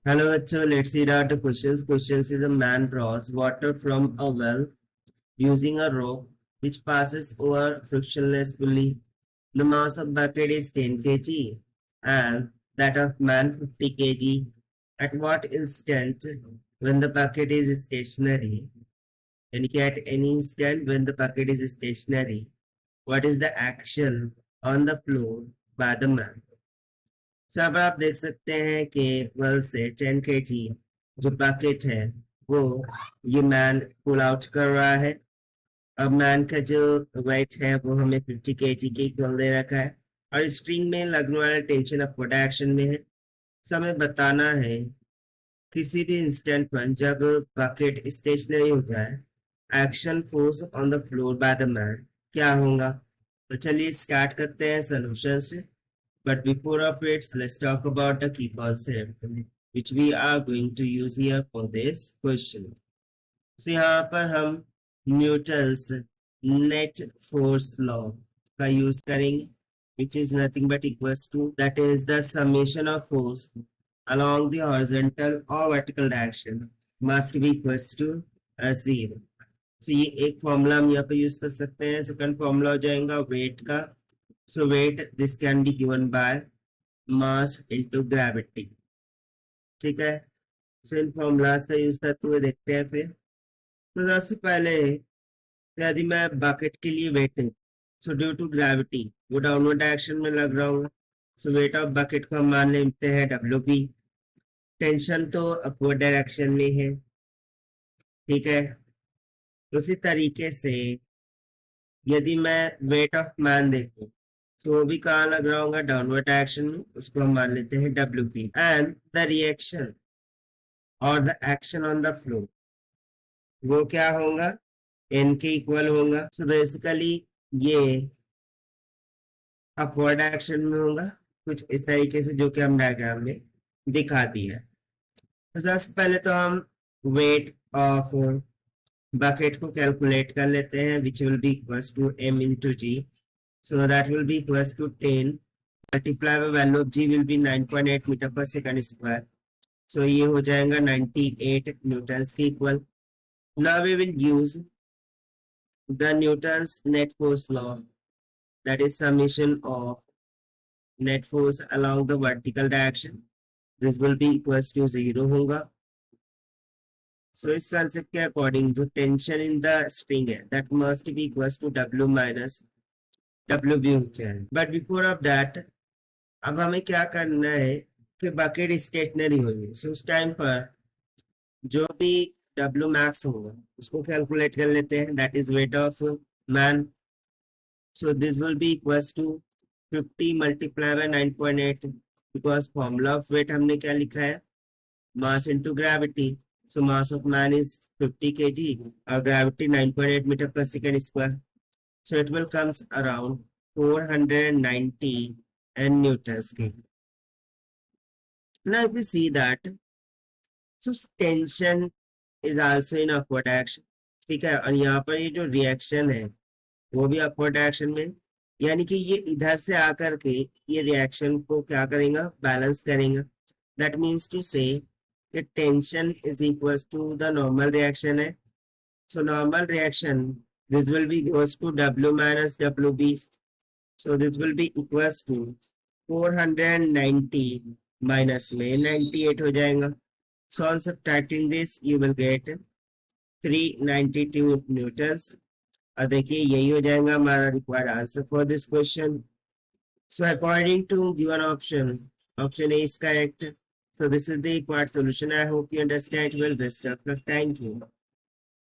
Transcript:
Hello, bachcho. Let's see the questions. Questions is a man draws water from a well using a rope which passes over frictionless pulley. The mass of bucket is 10 kg and that of man 50 kg. At what instant when the bucket is stationary? And at any instant when the bucket is stationary, what is the action on the floor by the man? सब आप देख सकते हैं कि well से 10 kg जो bucket है वो ये मैन पुल आउट कर रहा है। अब मैन का जो वेट है वो हमें 50 kg के इक्वल दे रखा है और स्प्रिंग में लगने वाला टेंशन अपवर्ड एक्शन में है। सो हमें बताना है किसी भी इंस्टेंट पर जब बकेट स्टेशनरी हो जाए action force on the floor by the man क्या होगा। तो चलिए स्टार्ट करते हैं सोल्यूशन से। But before of it, let's talk about the key concept which we are going to use here for this question. So यहाँ पर हम न्यूटन्स नेट फोर्स लॉ का यूज करेंगे which is nothing but equals to that is the summation of force along the horizontal or vertical direction must be equals to zero. So ये एक formula हम यहाँ पे यूज कर सकते हैं। सेकंड फॉर्मूला हो जाएगा वेट का। So weight this can be given by mass into gravity। ठीक है, so इन फॉर्मूलाज का यूज करते हुए देखते हैं। फिर तो सबसे पहले यदि मैं बकेट के लिए वेट है सो ड्यू टू ग्रेविटी वो डाउनवर्ड डायरेक्शन में लग रहा होगा। सो वेट ऑफ बकेट को हम मान लेते हैं WB। टेंशन तो अपवर्ड डायरेक्शन में है। ठीक है, उसी तरीके से यदि मैं वेट ऑफ मैन देखूं तो वो भी कहाँ लग रहा होगा डाउनवर्ड डायरेक्शन में, उसको हम मान लेते हैं WP। एंड द रिएक्शन और the action on the floor वो क्या होगा N के इक्वल होगा। सो बेसिकली ये अपवर्ड डायरेक्शन में होगा कुछ इस तरीके से जो कि हम डायग्राम में दिखा दिया है। तो सबसे पहले तो हम वेट ऑफ बकेट को कैलकुलेट कर लेते हैं which will be equals to M into G। So that will be equals to 10 multiply by value of G will be 9.8 meter per second square. So ये हो जाएगा 98 newtons के equal. Now we will use the Newton's net force law, that is summation of net force along the vertical direction. This will be equals to 0 होगा। So इस concept के according जो tension in the string है that must be equals to W minus WB हो जाएगा। But before of that अब हमें क्या करना है कि बकेट स्टेशनरी होगी। सो उस टाइम पर जो भी W मैक्स होगा उसको कैलकुलेट कर लेते हैं that is weight of man. So this will be equals to 50 multiply by 9.8 because formula of weight हमने क्या लिखा है mass into gravity. So mass of man is 50 kg और ग्रेविटी 9.8 मीटर पर second square. So it will comes around 490 newtons. Now if you see that so tension is also in upward direction। ठीक है, और यहाँ पर ये जो reaction है वो भी अपवर्ड डायरेक्शन में, यानी कि ये इधर से आकर के ये रिएक्शन को क्या करेगा बैलेंस करेगा। That means to say tension is equals to the normal reaction है। So normal reaction this will be goes to W minus WB। So this will be equals to 490 minus में 98 हो जाएगा। So on subtracting this you will get 392 newtons। अब देखिए यही हो जाएगा हमारा required answer for this question। So according to given option, option A is correct। So this is the required solution। I hope you understand well. Best of luck. Thank you।